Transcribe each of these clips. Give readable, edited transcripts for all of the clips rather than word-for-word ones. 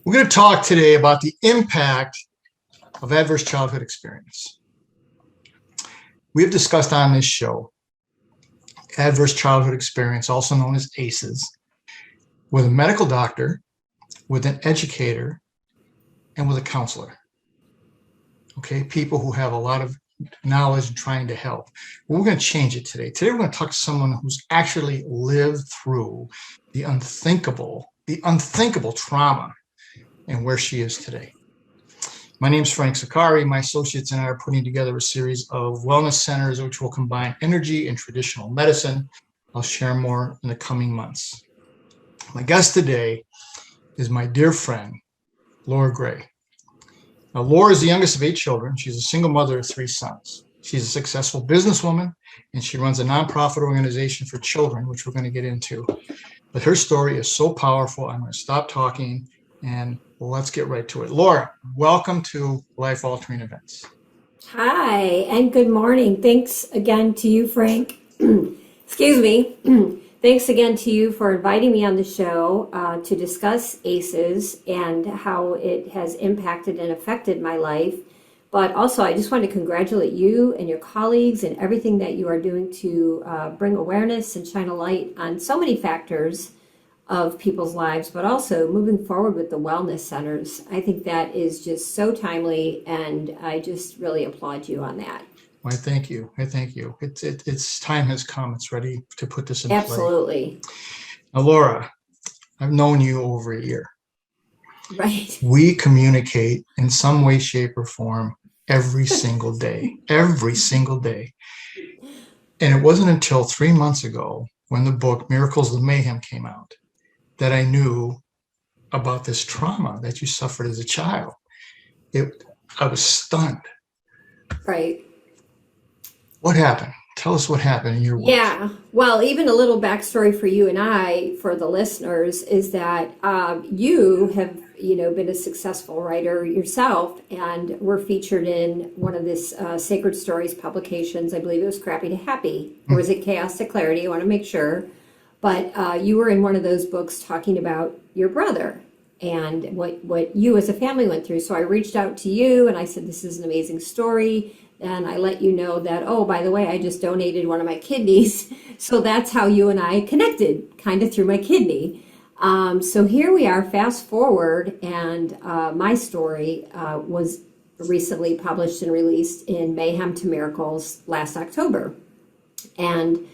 We're going to talk today about the impact of adverse childhood experience. We have discussed on this show adverse childhood experience, also known as ACEs, with a medical doctor, with an educator, and with a counselor. Okay, people who have a lot of knowledge and trying to help. Well, we're going to change it today. Today, we're going to talk to someone who's actually lived through the unthinkable trauma and where she is today. My name is Frank Zaccari. My associates and I are putting together a series of wellness centers which will combine energy and traditional medicine. I'll share more in the coming months. My guest today is my dear friend, Laura Gray. Now, Laura is the youngest of 8 children. She's a single mother of 3 sons. She's a successful businesswoman, and she runs a nonprofit organization for children, which we're going to get into. But her story is so powerful, I'm going to stop talking and let's get right to it. Laura, welcome to Life Altering Events. Hi, and good morning. Thanks again to you, Frank. Excuse me. Thanks again to you for inviting me on the show to discuss ACEs and how it has impacted and affected my life. But also, I just want to congratulate you and your colleagues and everything that you are doing to bring awareness and shine a light on so many factors of people's lives, but also moving forward with the wellness centers. I think that is just so timely, and I just really applaud you on that. Well, I thank you. It's time has come. It's ready to put this in place. Absolutely. Now, Laura, I've known you over a year. Right. We communicate in some way, shape, or form every single day. And it wasn't until 3 months ago when the book Miracles of Mayhem came out that I knew about this trauma that you suffered as a child. I was stunned. Right. What happened? Tell us what happened in your words. Yeah. Well, even a little backstory for you and I, for the listeners, is that you have, been a successful writer yourself, and were featured in one of this Sacred Stories publications. I believe it was Crappy to Happy, or was it Chaos to Clarity? I want to make sure. But you were in one of those books talking about your brother and what you as a family went through. So I reached out to you and I said, this is an amazing story. And I let you know that, oh, by the way, I just donated one of my kidneys. So that's how you and I connected, kind of through my kidney. So here we are, fast forward, and my story was recently published and released in Mayhem to Miracles last October. And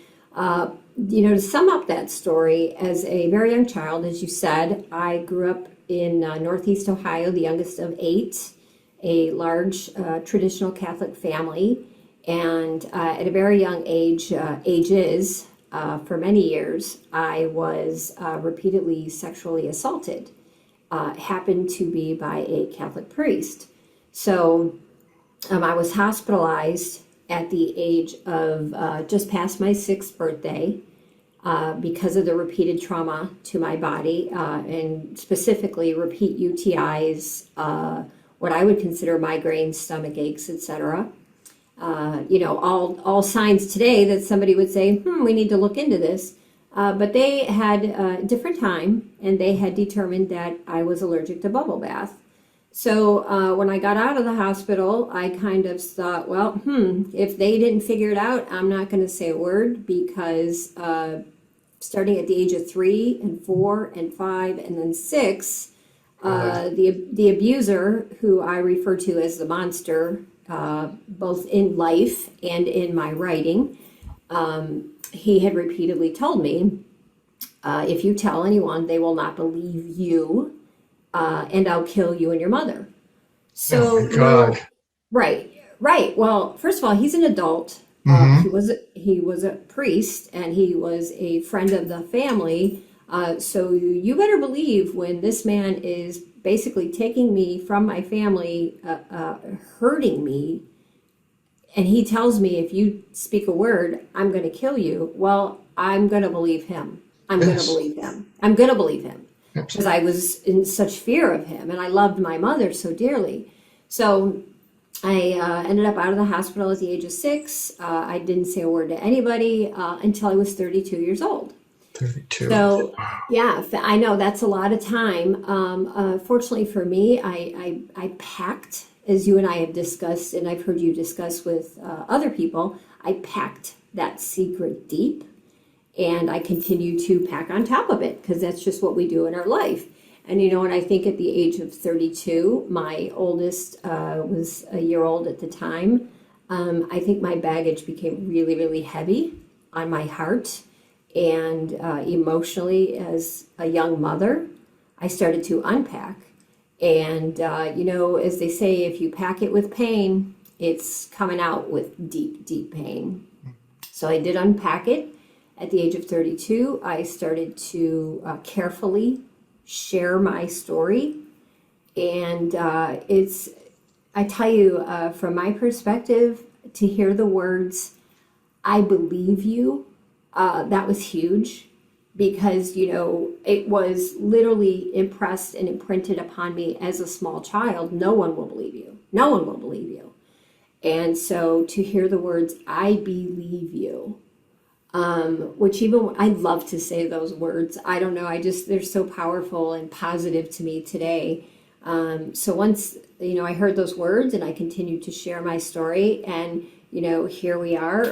to sum up that story, as a very young child, as you said, I grew up in Northeast Ohio, the youngest of 8, a large traditional Catholic family. And at a very young age, for many years, I was repeatedly sexually assaulted, happened to be by a Catholic priest. So I was hospitalized at the age of just past my 6th birthday because of the repeated trauma to my body, and specifically repeat UTIs, what I would consider migraines, stomach aches, etc. All signs today that somebody would say, we need to look into this. But they had a different time, and they had determined that I was allergic to bubble bath. So when I got out of the hospital, I kind of thought, well, if they didn't figure it out, I'm not going to say a word, because starting at the age of 3 and 4 and 5 and then 6, the abuser, who I refer to as the monster, both in life and in my writing, he had repeatedly told me, if you tell anyone, they will not believe you. And I'll kill you and your mother. So, oh my God. Right. Well, first of all, he's an adult. He was a priest, and he was a friend of the family. So you better believe, when this man is basically taking me from my family, hurting me, and he tells me, if you speak a word, I'm going to kill you. Well, I'm going to believe him. I'm going to believe him. Because I was in such fear of him, and I loved my mother so dearly. So I ended up out of the hospital at the age of 6. I didn't say a word to anybody until I was 32 years old. 32. So, yeah, I know that's a lot of time. Fortunately for me, I packed, as you and I have discussed, and I've heard you discuss with other people, I packed that secret deep, and I continue to pack on top of it because that's just what we do in our life. And and I think at the age of 32, my oldest was a year old at the time. I think my baggage became really, really heavy on my heart. And emotionally, as a young mother, I started to unpack. And, as they say, if you pack it with pain, it's coming out with deep, deep pain. So I did unpack it. At the age of 32, I started to carefully share my story. And I tell you, from my perspective, to hear the words, "I believe you," that was huge because, it was literally impressed and imprinted upon me as a small child. No one will believe you. No one will believe you. And so to hear the words, "I believe you," which even I love to say those words. I don't know. They're so powerful and positive to me today. So once, I heard those words and I continued to share my story, and, here we are,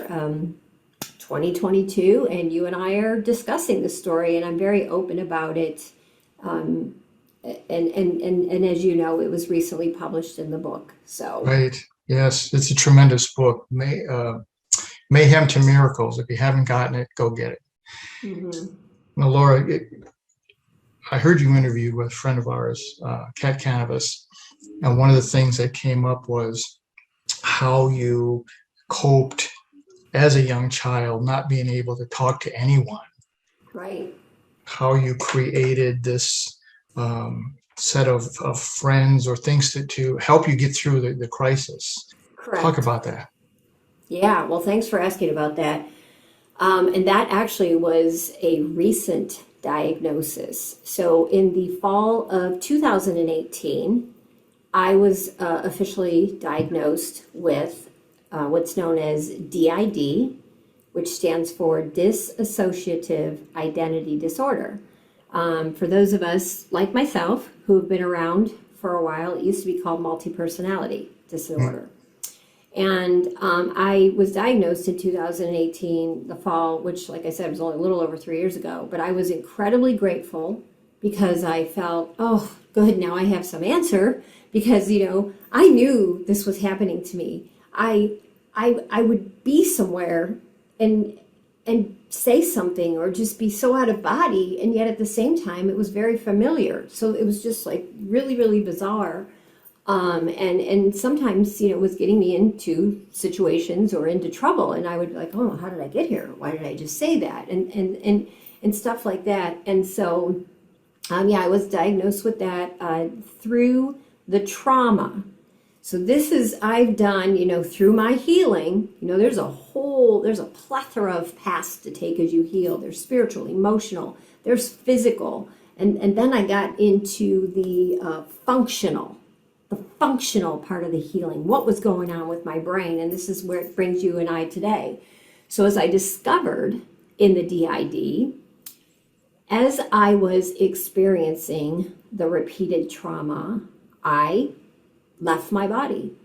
2022, and you and I are discussing the story, and I'm very open about it. And as you know, it was recently published in the book. So Right. Yes, it's a tremendous book. Mayhem to Miracles. If you haven't gotten it, go get it. mhm. Now, Laura, I heard you interviewed with a friend of ours, Kat Cannabis, and one of the things that came up was how you coped as a young child, not being able to talk to anyone, Right. how you created this set of friends or things to help you get through the crisis. Talk Correct. about that. Yeah, well, thanks for asking about that. And that actually was a recent diagnosis. So in the fall of 2018, I was officially diagnosed with what's known as DID, which stands for Disassociative Identity Disorder. For those of us like myself who have been around for a while, it used to be called multi-personality disorder. And I was diagnosed in 2018, the fall, which, like I said, was only a little over 3 years ago. But I was incredibly grateful because I felt, oh, good, now I have some answer. Because, I knew this was happening to me. I would be somewhere and say something or just be so out of body. And yet at the same time, it was very familiar. So it was just like really, really bizarre. And sometimes, it was getting me into situations or into trouble, and I would be like, oh, how did I get here? Why did I just say that? And stuff like that. And so, I was diagnosed with that, through the trauma. So I've done, through my healing, there's a plethora of paths to take as you heal. There's spiritual, emotional, there's physical. And then I got into the functional part of the healing, what was going on with my brain. And this is where it brings you and I today. So as I discovered in the DID, as I was experiencing the repeated trauma, I left my body.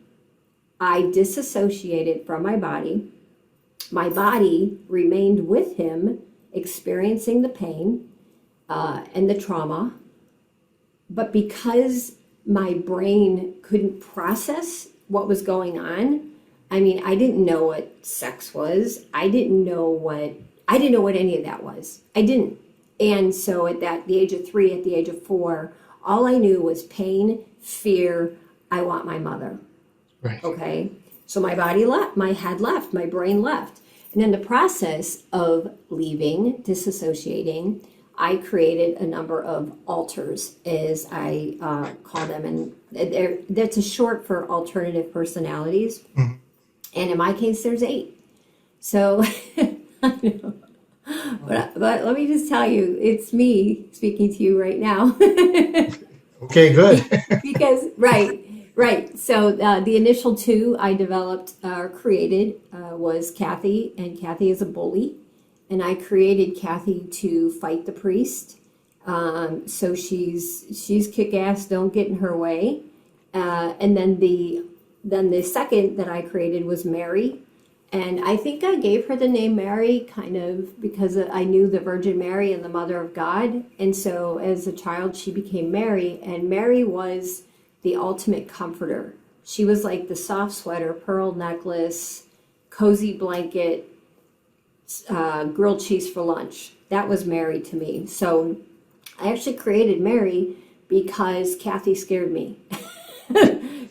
I disassociated from my body. My body remained with him, experiencing the pain and the trauma. But because my brain couldn't process what was going on. I didn't know what sex was. I didn't know what any of that was. I didn't. And so at the age of 3, at the age of 4, all I knew was pain, fear. I want my mother. Right. Okay. So my body left, my head left, my brain left. And in the process of leaving, disassociating, I created a number of alters, as I call them, and that's a short for alternative personalities. Mm-hmm. And in my case, there's 8. So, I know. But let me just tell you, it's me speaking to you right now. Okay, good. Because, right. So the initial 2 I developed or created was Kathy, and Kathy is a bully. and I created Kathy to fight the priest. So she's kick-ass, don't get in her way. And then the second that I created was Mary. And I think I gave her the name Mary kind of because I knew the Virgin Mary and the Mother of God. And so as a child, she became Mary. And Mary was the ultimate comforter. She was like the soft sweater, pearl necklace, cozy blanket, grilled cheese for lunch. That was Mary to me. So I actually created Mary because Kathy scared me.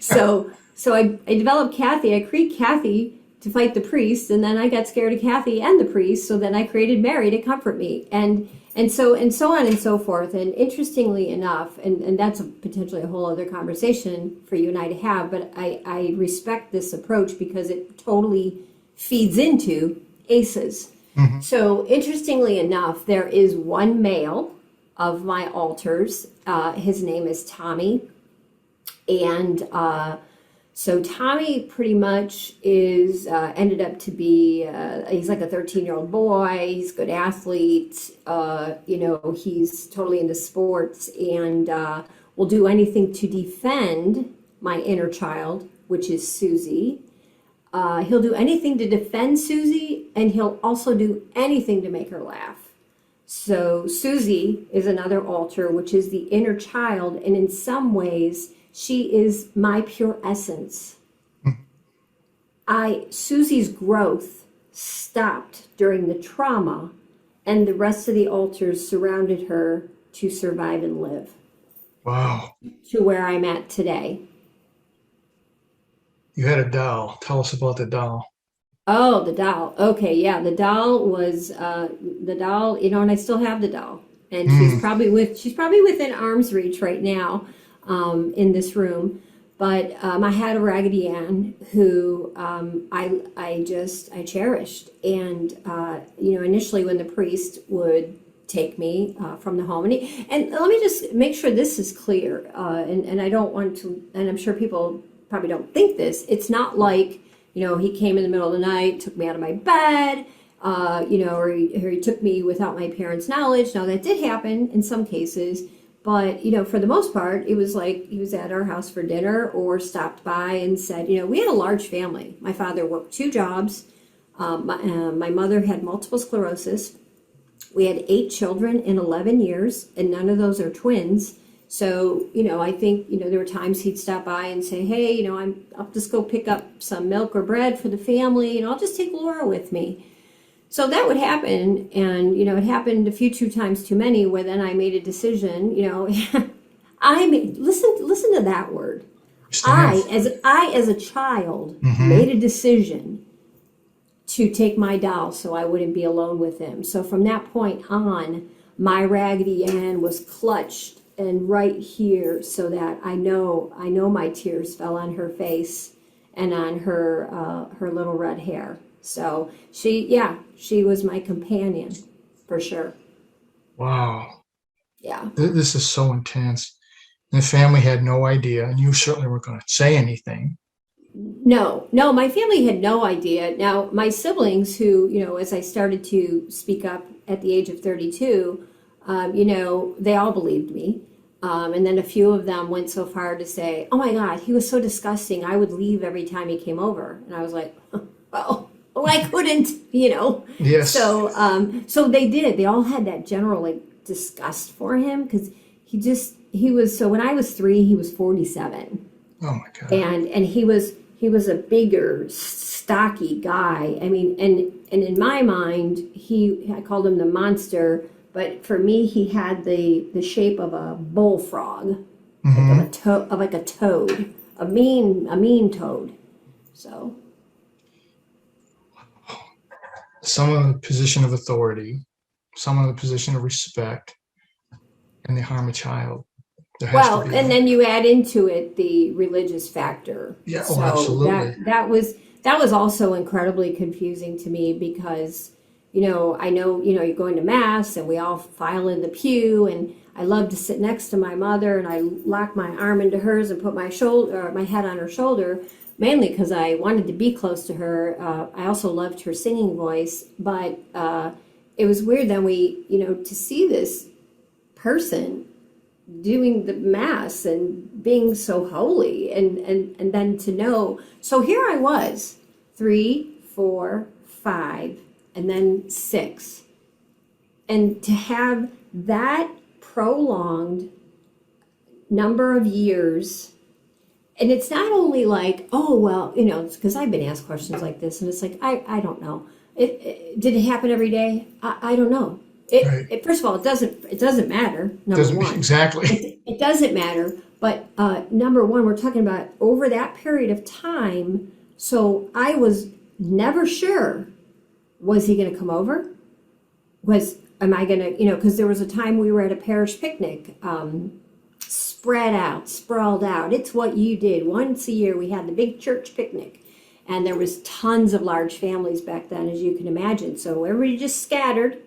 So I developed Kathy. I created Kathy to fight the priest, and then I got scared of Kathy and the priest, so then I created Mary to comfort me, and so on and so forth. And interestingly enough, and that's potentially a whole other conversation for you and I to have, but I respect this approach because it totally feeds into ACES. Mm-hmm. So interestingly enough, there is one male of my altars. His name is Tommy, and so Tommy pretty much is ended up to be, he's like a 13-year-old boy. He's a good athlete. He's totally into sports and will do anything to defend my inner child, which is Susie. He'll do anything to defend Susie, and he'll also do anything to make her laugh. So Susie is another altar, which is the inner child, and in some ways, she is my pure essence. Susie's growth stopped during the trauma, and the rest of the altars surrounded her to survive and live. Wow. To where I'm at today. You had a doll. Tell us about the doll. Oh, the doll. Okay, yeah, the doll was and I still have the doll, and she's probably within arm's reach right now. In this room, but I had a Raggedy Ann who I cherished, and initially when the priest would take me from the home, and let me just make sure this is clear, and I don't want to, and I'm sure people probably don't think this. It's not like he came in the middle of the night, took me out of my bed, or he took me without my parents' knowledge. Now that did happen in some cases. But, for the most part, it was like he was at our house for dinner or stopped by and said, we had a large family. My father worked 2 jobs. My mother had multiple sclerosis. We had 8 children in 11 years, and none of those are twins. So, I think, there were times he'd stop by and say, hey, I'll just go pick up some milk or bread for the family, and I'll just take Laura with me. So that would happen, and it happened a two times too many. Where then I made a decision. Listen to that word. I as a child made a decision to take my doll so I wouldn't be alone with him. So from that point on, my Raggedy Ann was clutched and right here, so that I know my tears fell on her face and on her little red hair. So she was my companion for sure. Wow. Yeah. This is so intense. And the family had no idea, and you certainly weren't going to say anything. No, my family had no idea. Now, my siblings who, as I started to speak up at the age of 32, they all believed me. And then a few of them went so far to say, oh my God, he was so disgusting. I would leave every time he came over. And I was like, well, I couldn't, Yes. So they did. They all had that general disgust for him because he was, so when I was 3, he was 47. Oh my God. And he was a bigger, stocky guy. I mean, and in my mind, I called him the monster, but for me, he had the shape of a bullfrog, like a toad, a mean toad. So. Some of the position of authority, some of the position of respect, and they harm a child. Well, and then you add into it the religious factor. Yeah, so absolutely. That was also incredibly confusing to me because, I know, you're going to mass and we all file in the pew, and I love to sit next to my mother and I lock my arm into hers and put my head on her shoulder. Mainly because I wanted to be close to her. I also loved her singing voice, but it was weird then to see this person doing the mass and being so holy and then to know. So here I was, 3, 4, 5, and then 6. And to have that prolonged number of years, and it's not only like, oh, well, it's because I've been asked questions like this, and it's like, I don't know. Did it happen every day? I don't know. First of all, it doesn't matter. Number one, exactly. It doesn't matter. But number one, we're talking about over that period of time. So I was never sure, was he going to come over? Am I going to, because there was a time we were at a parish picnic, sprawled out. It's what you did. Once a year, we had the big church picnic. And there was tons of large families back then, as you can imagine. So everybody just scattered.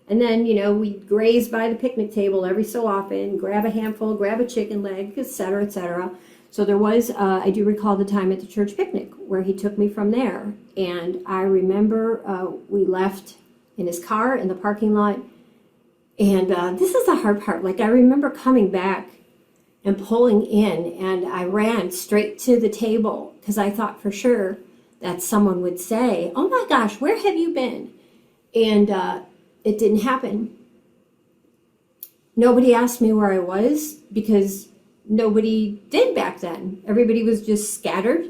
And then, we'd graze by the picnic table every so often, grab a handful, grab a chicken leg, et cetera, et cetera. So there was, I do recall the time at the church picnic where he took me from there. And I remember we left in his car in the parking lot. And this is the hard part. Like, I remember coming back and pulling in, and I ran straight to the table because I thought for sure that someone would say, oh my gosh, where have you been? And it didn't happen. Nobody asked me where I was because nobody did back then. Everybody was just scattered.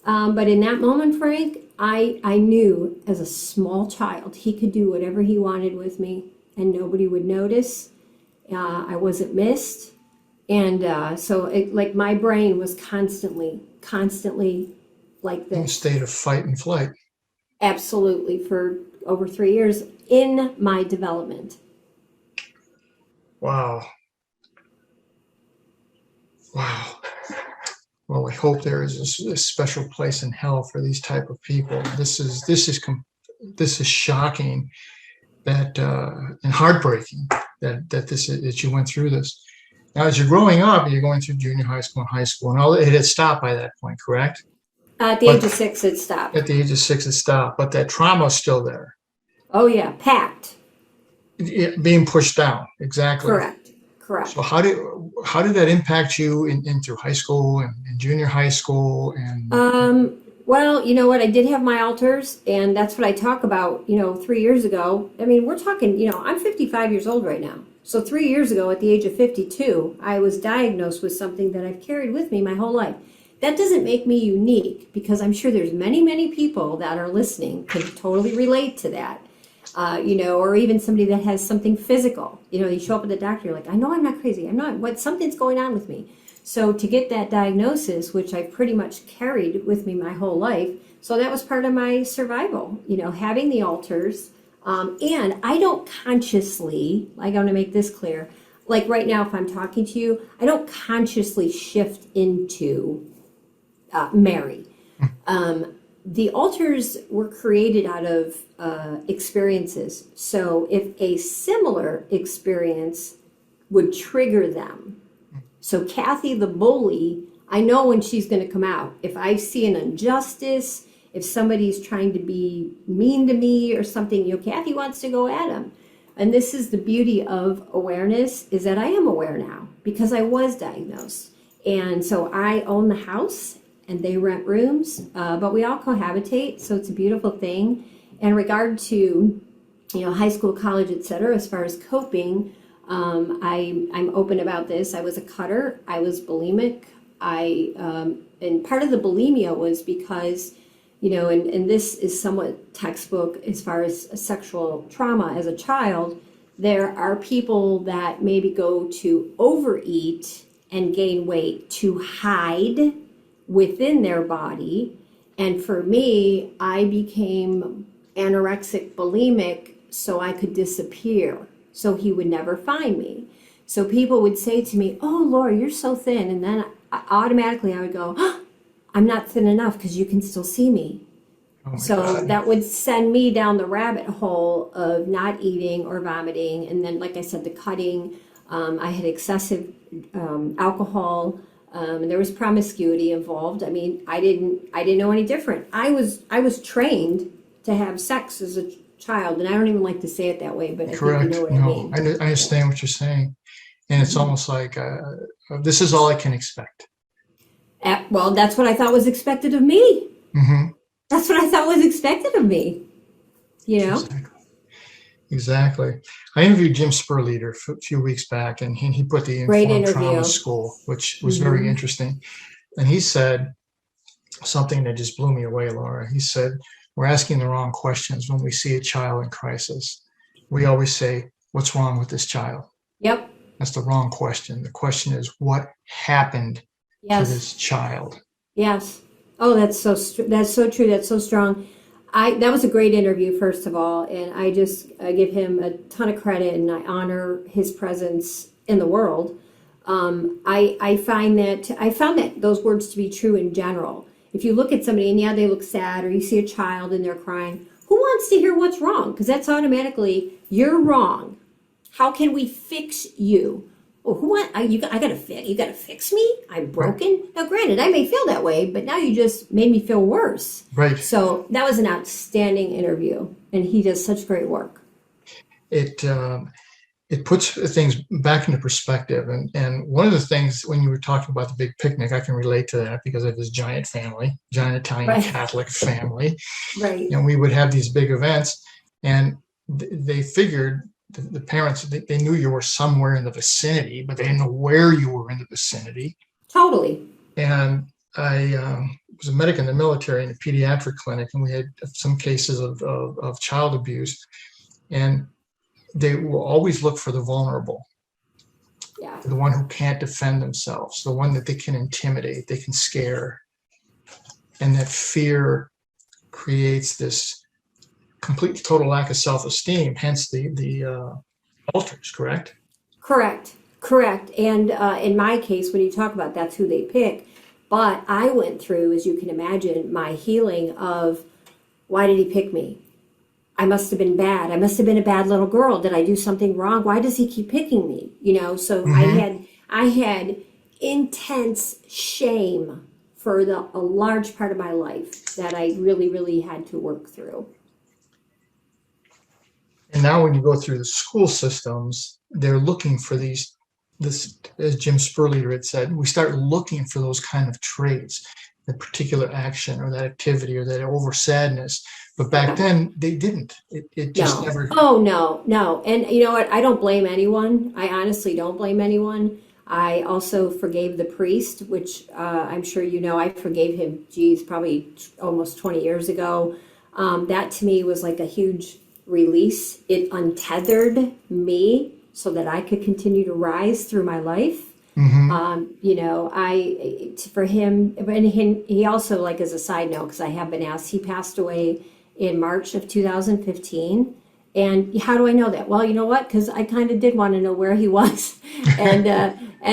But in that moment, Frank, I knew as a small child he could do whatever he wanted with me and nobody would notice. I wasn't missed. And so my brain was constantly like this. In a state of fight and flight. Absolutely, for over 3 years in my development. Wow. Well, I hope there is a special place in hell for these type of people. This is shocking that and heartbreaking that you went through this. Now, as you're growing up, you're going through junior high school and high school, and all it had stopped by that point, correct? At the age of 6, it stopped. At the age of 6, it stopped, but that trauma is still there. Oh yeah, packed. Being pushed down, exactly. Correct. So how did that impact you in through high school and junior high school and? Well, you know what? I did have my alters, and that's what I talk about. 3 years ago. I mean, we're talking. I'm 55 years old right now. So 3 years ago, at the age of 52, I was diagnosed with something that I've carried with me my whole life. That doesn't make me unique because I'm sure there's many, many people that are listening can totally relate to that. Or even somebody that has something physical. You show up at the doctor, you're like, I know I'm not crazy. I'm not, something's going on with me. So to get that diagnosis, which I've pretty much carried with me my whole life, so that was part of my survival, having the alters. And I don't consciously, I want to make this clear, like right now, if I'm talking to you, I don't consciously shift into Mary. The alters were created out of experiences. So if a similar experience would trigger them. So Kathy the bully, I know when she's going to come out. If I see an injustice, if somebody's trying to be mean to me or something, Kathy wants to go at them. And this is the beauty of awareness, is that I am aware now because I was diagnosed. And so I own the house and they rent rooms, but we all cohabitate, so it's a beautiful thing. In regard to, high school, college, etc., as far as coping, I'm open about this. I was a cutter. I was bulimic. And part of the bulimia was because, and this is somewhat textbook as far as sexual trauma as a child, there are people that maybe go to overeat and gain weight to hide within their body. And for me, I became anorexic bulimic so I could disappear, so he would never find me. So people would say to me, oh, Laura, you're so thin. And then automatically I would go, oh, I'm not thin enough because you can still see me. Oh so God. That would send me down the rabbit hole of not eating or vomiting. And then, like I said, the cutting, I had excessive alcohol. And there was promiscuity involved. I mean, I didn't know any different. I was trained to have sex as child. And I don't even like to say it that way, but I think you Correct. know what I No, mean. I understand what you're saying. And it's almost like, this is all I can expect. Well, that's what I thought was expected of me. Hmm. That's what I thought was expected of me, you know? Exactly. Exactly. I interviewed Jim Spurleader a few weeks back, and he put the Great Informed Trauma interview. School, which was very interesting. And he said something that just blew me away, Laura. He said, we're asking the wrong questions when we see a child in crisis. We always say, what's wrong with this child? Yep. That's the wrong question. The question is, what happened to Yes. this child? Yes. Oh, that's so true. That's so strong. That was a great interview, first of all, and I give him a ton of credit, and I honor his presence in the world. I found that those words to be true in general. If you look at somebody and they look sad, or you see a child and they're crying, who wants to hear what's wrong? Because that's automatically, you're wrong. How can we fix you? Well, you gotta fix me? I'm broken? Right. Now, granted, I may feel that way, but now you just made me feel worse. Right. So that was an outstanding interview, and he does such great work. It puts things back into perspective. And one of the things, when you were talking about the big picnic, I can relate to that because of his giant Italian Catholic family. Right. And we would have these big events, and they figured, the parents, they knew you were somewhere in the vicinity, but they didn't know where you were in the vicinity. Totally. And I was a medic in the military in a pediatric clinic, and we had some cases of child abuse. And they will always look for the vulnerable, the one who can't defend themselves, the one that they can intimidate, they can scare. And that fear creates this complete total lack of self-esteem, hence the alters, correct? Correct. And in my case, when you talk about that's who they pick, but I went through, as you can imagine, my healing of, why did he pick me? I must have been bad. I must have been a bad little girl. Did I do something wrong? Why does he keep picking me? So I had intense shame for a large part of my life that I really, really had to work through. And now when you go through the school systems, they're looking for this, as Jim Spurleader had said, we start looking for those kind of traits, that particular action or that activity or that over sadness. But back then they didn't. It just never. Oh, no. And you know what? I don't blame anyone. I honestly don't blame anyone. I also forgave the priest, which I'm sure you know, I forgave him, probably almost 20 years ago. That to me was like a huge release. It untethered me so that I could continue to rise through my life. For him, and he also, like as a side note, because I have been asked, he passed away in March of 2015. And how do I know that? Well, you know what? Because I kind of did want to know where he was. And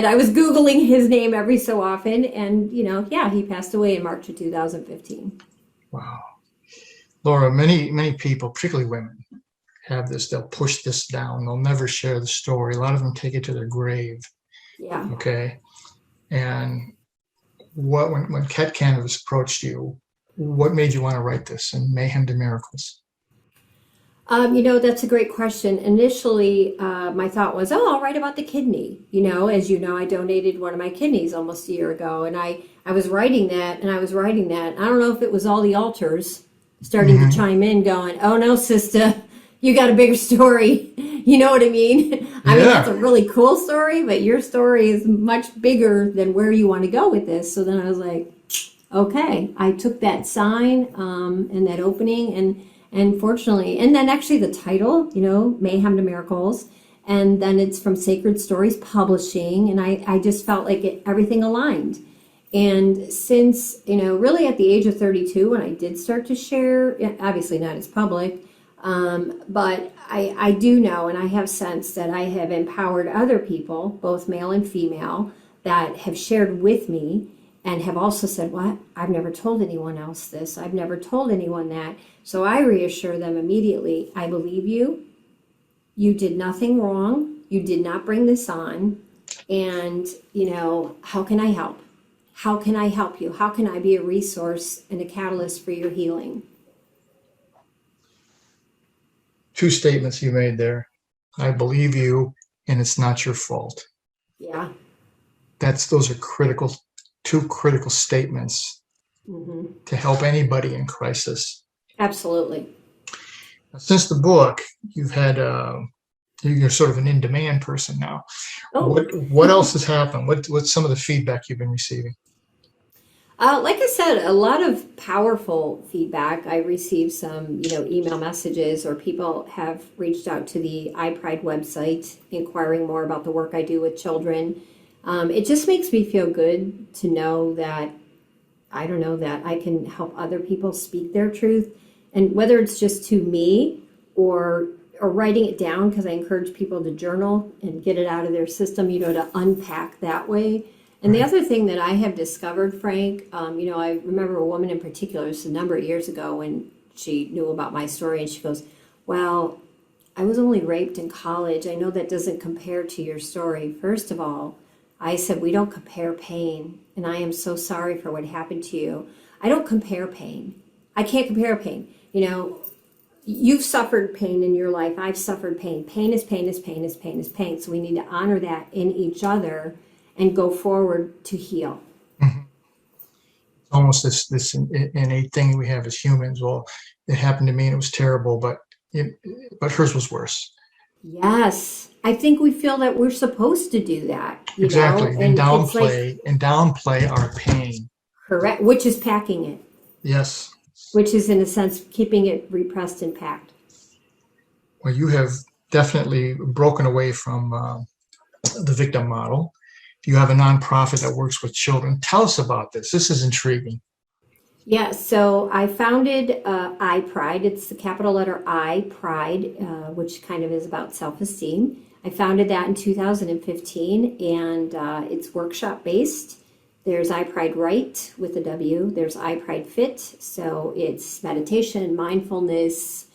I was Googling his name every so often. And, he passed away in March of 2015. Wow. Laura, many people, particularly women, have this. They'll push this down. They'll never share the story. A lot of them take it to their grave. Yeah. Okay. And when Cat Canvas approached you, what made you want to write this, and Mayhem to Miracles? That's a great question. Initially, my thought was, I'll write about the kidney. As you know, I donated one of my kidneys almost a year ago, and I was writing that, and I was writing that. I don't know if it was all the altars starting to chime in going, oh no, sister, you got a bigger story. You know what I mean? I mean, that's a really cool story, but your story is much bigger than where you want to go with this. So then I was like, okay, I took that sign and that opening, and fortunately, and then actually the title, Mayhem to Miracles, and then it's from Sacred Stories Publishing, and I just felt like everything aligned. And since, really at the age of 32, when I did start to share, obviously not as public, but I do know, and I have sensed that I have empowered other people, both male and female, that have shared with me and have also said, what? I've never told anyone else this. I've never told anyone that. So I reassure them immediately, I believe you. You did nothing wrong. You did not bring this on. And, how can I help? How can I help you? How can I be a resource and a catalyst for your healing? two statements you made there. I believe you, and it's not your fault. Yeah. Those are two critical statements to help anybody in crisis. Absolutely. Since the book, you're sort of an in-demand person now. Oh. What else has happened? What's some of the feedback you've been receiving? Like I said, a lot of powerful feedback. I received some, email messages, or people have reached out to the iPride website inquiring more about the work I do with children. It just makes me feel good to know that, that I can help other people speak their truth. And whether it's just to me or writing it down, because I encourage people to journal and get it out of their system, to unpack that way. And the other thing that I have discovered, Frank, I remember a woman in particular, this was a number of years ago, when she knew about my story, and she goes, well, I was only raped in college. I know that doesn't compare to your story. First of all, I said, we don't compare pain, and I am so sorry for what happened to you. I don't compare pain. I can't compare pain. You've suffered pain in your life. I've suffered pain. Pain is pain is pain is pain is pain. So we need to honor that in each other and go forward to heal. Mm-hmm. Almost this innate thing we have as humans. Well, it happened to me and it was terrible, but hers was worse. Yes, I think we feel that we're supposed to do that. Exactly, and it's downplay our pain. Correct, which is packing it. Yes. Which is, in a sense, keeping it repressed and packed. Well, you have definitely broken away from the victim model. You have a nonprofit that works with children. Tell us about this. This is intriguing. Yeah, so I founded iPride. It's the capital letter I, Pride, which kind of is about self-esteem. I founded that in 2015, and it's workshop-based. There's iPride Right with a W. There's iPride Fit. So it's meditation, mindfulness,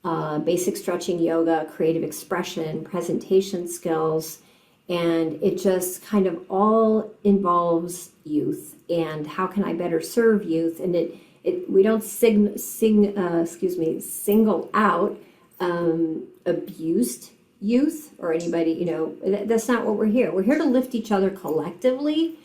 basic stretching, yoga, creative expression, presentation skills. And it just kind of all involves youth and how can I better serve youth. And we don't single out abused youth or anybody, that's not what we're here. We're here to lift each other collectively.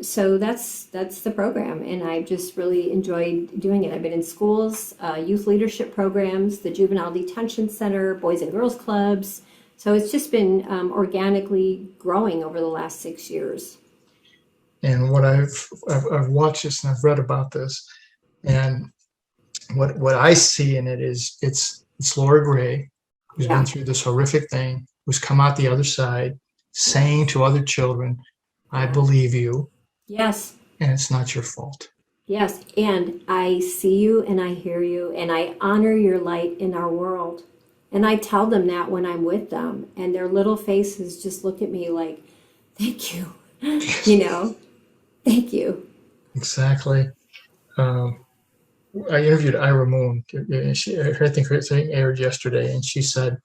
So that's the program, and I've just really enjoyed doing it. I've been in schools, youth leadership programs, the juvenile detention center, boys and girls clubs. So it's just been organically growing over the last 6 years. And what I've watched this and I've read about this, and what I see in it is it's Laura Gray, who's been through this horrific thing, who's come out the other side, saying to other children, I believe you. Yes. And it's not your fault. Yes. And I see you and I hear you and I honor your light in our world. And I tell them that when I'm with them, and their little faces just look at me like, thank you. Thank you. Exactly. I interviewed Ira Moon. I think her thing aired yesterday, and she said,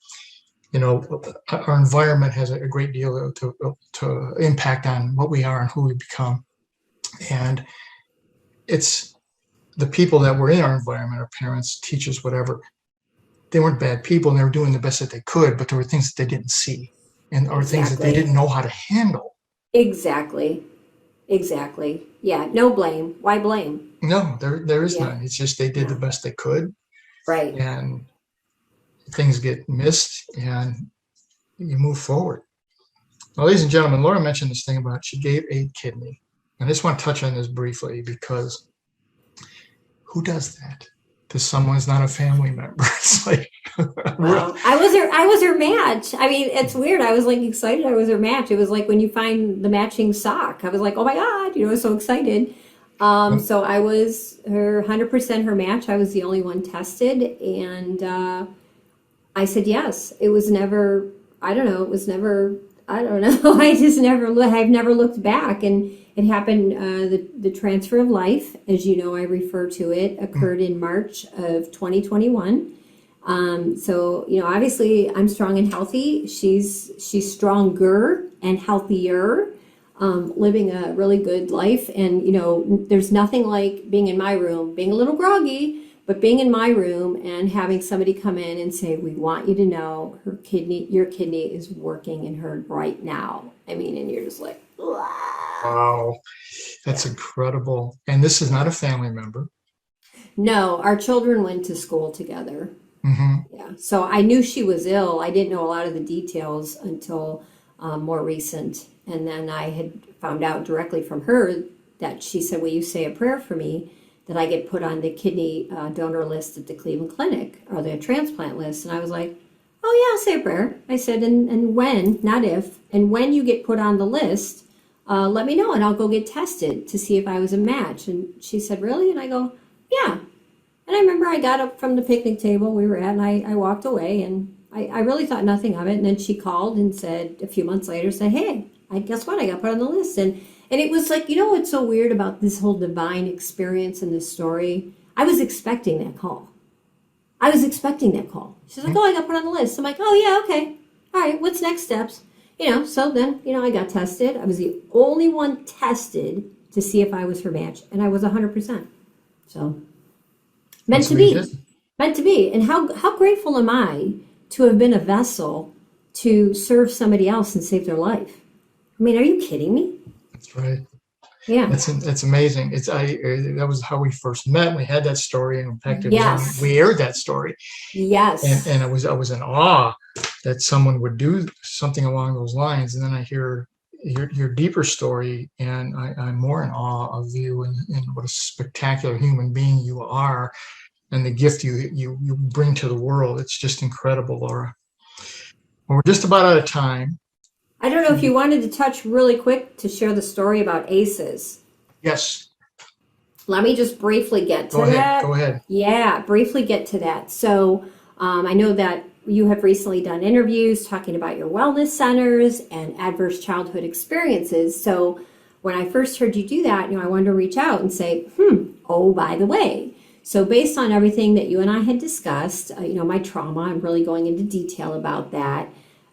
our environment has a great deal to impact on what we are and who we become. And it's the people that were in our environment, our parents, teachers, whatever, they weren't bad people and they were doing the best that they could, but there were things that they didn't see or things that they didn't know how to handle. Exactly. Yeah, no blame. Why blame? No, there is none. It's just they did the best they could. Right. And things get missed and you move forward. Well, ladies and gentlemen, Laura mentioned this thing about she gave a kidney. And I just want to touch on this briefly because who does that to someone who's not a family member? It's like, well, I was her match. I mean, it's weird. I was like excited. I was her match. It was like when you find the matching sock. I was like, oh my God, I was so excited. So I was her 100% her match. I was the only one tested. And I said yes. It was never, I don't know. I've never looked back. And it happened, the transfer of life, as you know, I refer to it, occurred in March of 2021. So, obviously I'm strong and healthy. She's stronger and healthier, living a really good life. And, there's nothing like being in my room, being a little groggy, But being in my room and having somebody come in and say, we want you to know your kidney is working in her right now. I mean, and you're just like, Wow, that's incredible. And this is not a family member. no, our children went to school together. Hmm. Yeah. So I knew she was ill. I didn't know a lot of the details until more recent. And then I had found out directly from her that she said, will you say a prayer for me that I get put on the kidney donor list at the Cleveland Clinic or the transplant list? And I was like, oh yeah, I'll say a prayer. I said, and when, not if, and when you get put on the list, let me know and I'll go get tested to see if I was a match. And she said, really? And I go, yeah. And I remember I got up from the picnic table we were at and I walked away and I really thought nothing of it. And then she called and said a few months later, said, hey, guess what? I got put on the list. And it was like, you know what's so weird about this whole divine experience in this story? I was expecting that call. She's like, oh, I got put on the list. I'm like, oh, yeah, okay. All right, what's next steps? So then, I got tested. I was the only one tested to see if I was her match. And I was 100%. So meant to be. And how grateful am I to have been a vessel to serve somebody else and save their life? I mean, are you kidding me? That's right. Yeah. That's amazing. That was how we first met. We had that story, and in fact, Yes. we aired that story. Yes. And I was in awe that someone would do something along those lines. And then I hear your deeper story, and I'm more in awe of you and what a spectacular human being you are, and the gift you bring to the world. It's just incredible, Laura. Well, we're just about out of time. I don't know if you wanted to touch really quick to share the story about ACES. Yes. Let me just briefly get to that. Go ahead. Yeah, briefly get to that. So I know that you have recently done interviews talking about your wellness centers and adverse childhood experiences. So when I first heard you do that, I wanted to reach out and say, oh, by the way. So based on everything that you and I had discussed, my trauma, I'm really going into detail about that.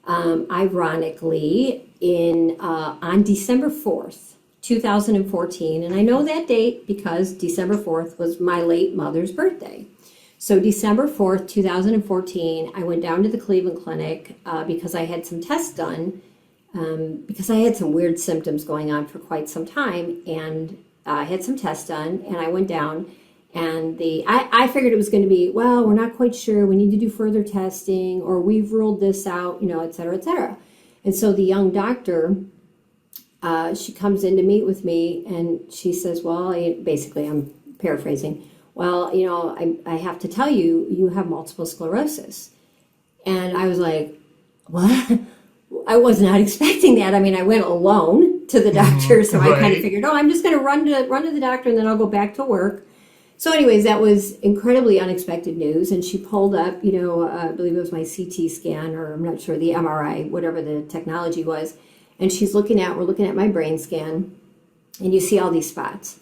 Ironically, on December 4th, 2014, and I know that date because December 4th was my late mother's birthday. So December 4th, 2014, I went down to the Cleveland Clinic because I had some tests done because I had some weird symptoms going on for quite some time, and I had some tests done, and I went down. And I figured it was going to be, well, we're not quite sure. We need to do further testing, or we've ruled this out, et cetera, et cetera. And so the young doctor, she comes in to meet with me, and she says, well, basically, I'm paraphrasing. Well, I have to tell you, you have multiple sclerosis. And I was like, what? I was not expecting that. I mean, I went alone to the doctor, so I kind of figured, I'm just going to run to the doctor, and then I'll go back to work. So anyways, that was incredibly unexpected news. And she pulled up, I believe it was my CT scan, or I'm not sure, the MRI, whatever the technology was. And we're looking at my brain scan, and you see all these spots.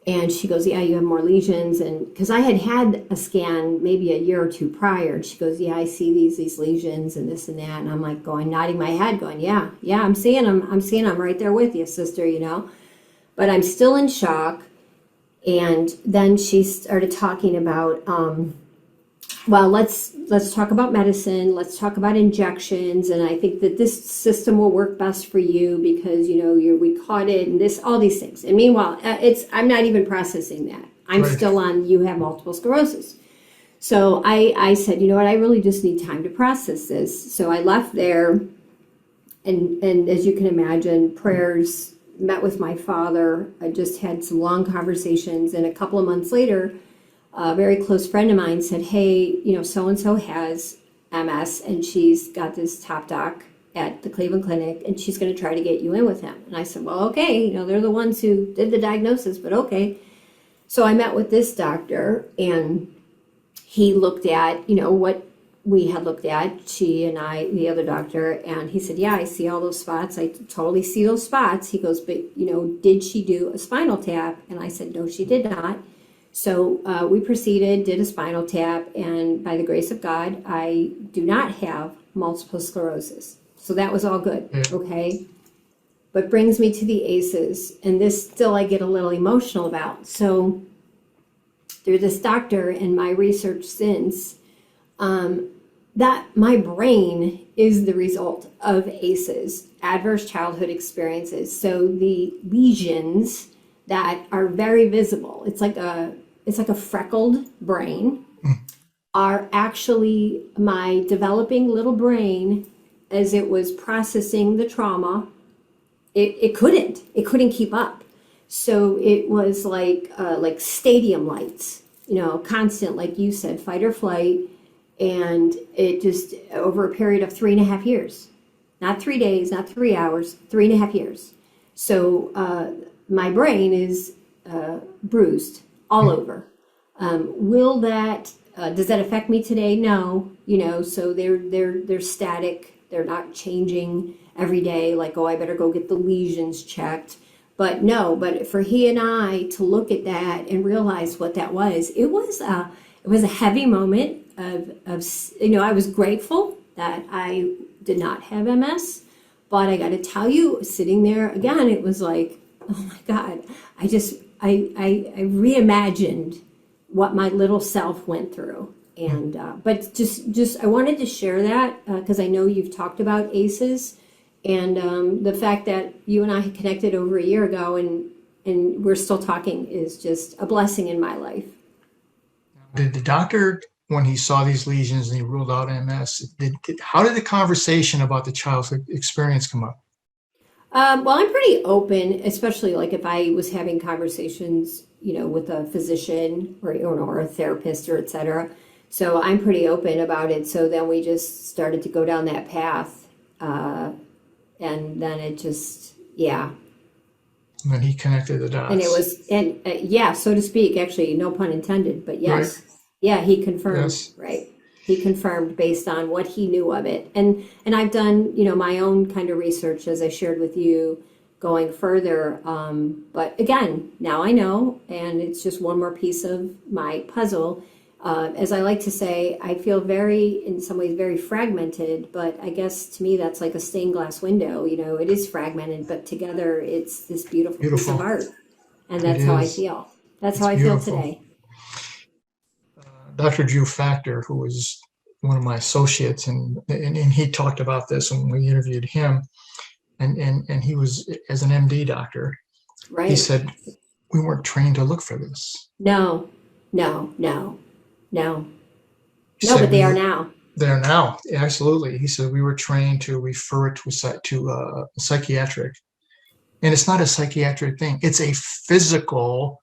And she goes, yeah, you have more lesions. And because I had a scan maybe a year or two prior, and she goes, yeah, I see these lesions and this and that. And I'm like nodding my head going, yeah, I'm seeing them. I'm right there with you, sister, But I'm still in shock. And then she started talking about, well, let's talk about medicine. Let's talk about injections. And I think that this system will work best for you because, we caught it and all these things. And meanwhile, I'm not even processing that. I'm still on, you have multiple sclerosis. So I said, you know what, I really just need time to process this. So I left there. And as you can imagine, prayers, met with my father. I just had some long conversations, and a couple of months later, a very close friend of mine said, hey, so-and-so has MS, and she's got this top doc at the Cleveland Clinic, and she's going to try to get you in with him. And I said, well, okay, they're the ones who did the diagnosis, but okay. So I met with this doctor, and he looked at, what we had looked at, she and I, the other doctor, and he said, yeah, I see all those spots. I totally see those spots. He goes, but, did she do a spinal tap? And I said, no, she did not. So we proceeded, did a spinal tap, and by the grace of God, I do not have multiple sclerosis. So that was all good, okay? But brings me to the ACEs, and this still I get a little emotional about. So through this doctor and my research since, that my brain is the result of ACEs, adverse childhood experiences. So the lesions that are very visible, it's like a freckled brain, are actually my developing little brain as it was processing the trauma. It couldn't keep up. So it was like stadium lights, constant, like you said, fight or flight. And it just, over a period of 3.5 years, not 3 days, not 3 hours, 3.5 years. So my brain is bruised all over. Does that affect me today? No, so they're static. They're not changing every day. Like, oh, I better go get the lesions checked. But no, but for he and I to look at that and realize what that was, it was a heavy moment of I was grateful that I did not have MS, but I got to tell you, sitting there again, it was like, oh my God, I reimagined what my little self went through. And but just I wanted to share that because I know you've talked about ACEs, and the fact that you and I had connected over a year ago and we're still talking is just a blessing in my life. Did the doctor, when he saw these lesions and he ruled out MS, how did the conversation about the childhood experience come up? Well, I'm pretty open, especially like if I was having conversations, with a physician or a therapist or et cetera. So I'm pretty open about it. So then we just started to go down that path. And then it just, yeah. And then he connected the dots. And it was, so to speak, actually, no pun intended, but yes. Right. Yeah, he confirmed, yes. Right. He confirmed based on what he knew of it. And I've done, my own kind of research, as I shared with you, going further. But again, now I know, and it's just one more piece of my puzzle. As I like to say, I feel in some ways, very fragmented, but I guess to me, that's like a stained glass window. It is fragmented, but together it's this beautiful piece of art. And that's how I feel. That's how I feel today. Dr. Drew Factor, who was one of my associates, and he talked about this when we interviewed him, and he was, as an MD doctor, right. He said, we weren't trained to look for this. No. But they are now. They are now, absolutely. He said we were trained to refer it to a psychiatric, and it's not a psychiatric thing. It's a physical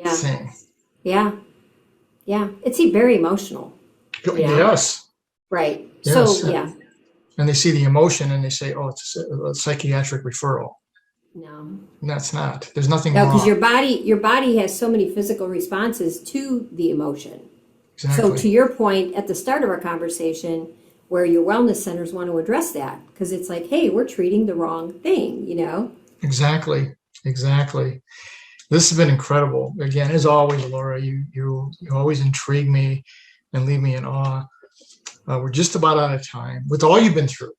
thing. Yeah. It's very emotional. Yes. Right. Yes. So yeah. And they see the emotion and they say, "Oh, it's a psychiatric referral." No. And that's not. There's nothing wrong. No, because your body has so many physical responses to the emotion. Exactly. So to your point at the start of our conversation, where your wellness centers want to address that, because it's like, hey, we're treating the wrong thing, Exactly. This has been incredible. Again, as always, Laura, you always intrigue me and leave me in awe. We're just about out of time. With all you've been through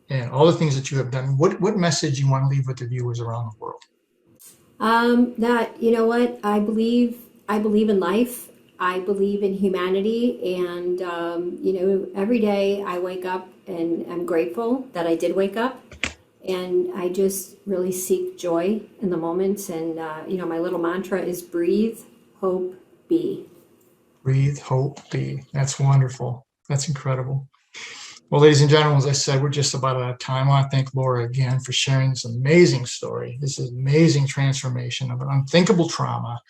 and all the things that you have done, what message you want to leave with the viewers around the world? That, what, I believe in life. I believe in humanity. And, every day I wake up and I'm grateful that I did wake up. And I just really seek joy in the moments. And, my little mantra is breathe, hope, be. Breathe, hope, be. That's wonderful. That's incredible. Well, ladies and gentlemen, as I said, we're just about out of time. I want to thank Laura again for sharing this amazing story, this amazing transformation of an unthinkable trauma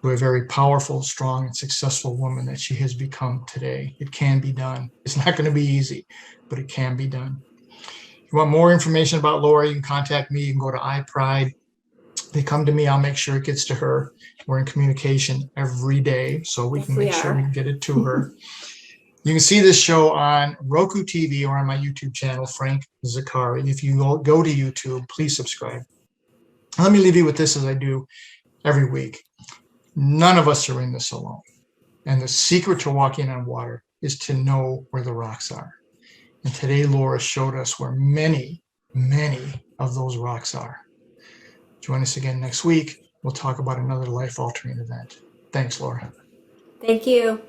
to a very powerful, strong, and successful woman that she has become today. It can be done. It's not going to be easy, but it can be done. If you want more information about Laura, you can contact me. You can go to iPride. They come to me. I'll make sure it gets to her. We're in communication every day, so we can make sure we can get it to her. You can see this show on ROKU TV or on my YouTube channel, Frank Zaccari. If you go to YouTube, please subscribe. Let me leave you with this as I do every week. None of us are in this alone. And the secret to walking on water is to know where the rocks are. And today, Laura showed us where many, many of those rocks are. Join us again next week. We'll talk about another life-altering event. Thanks, Laura. Thank you.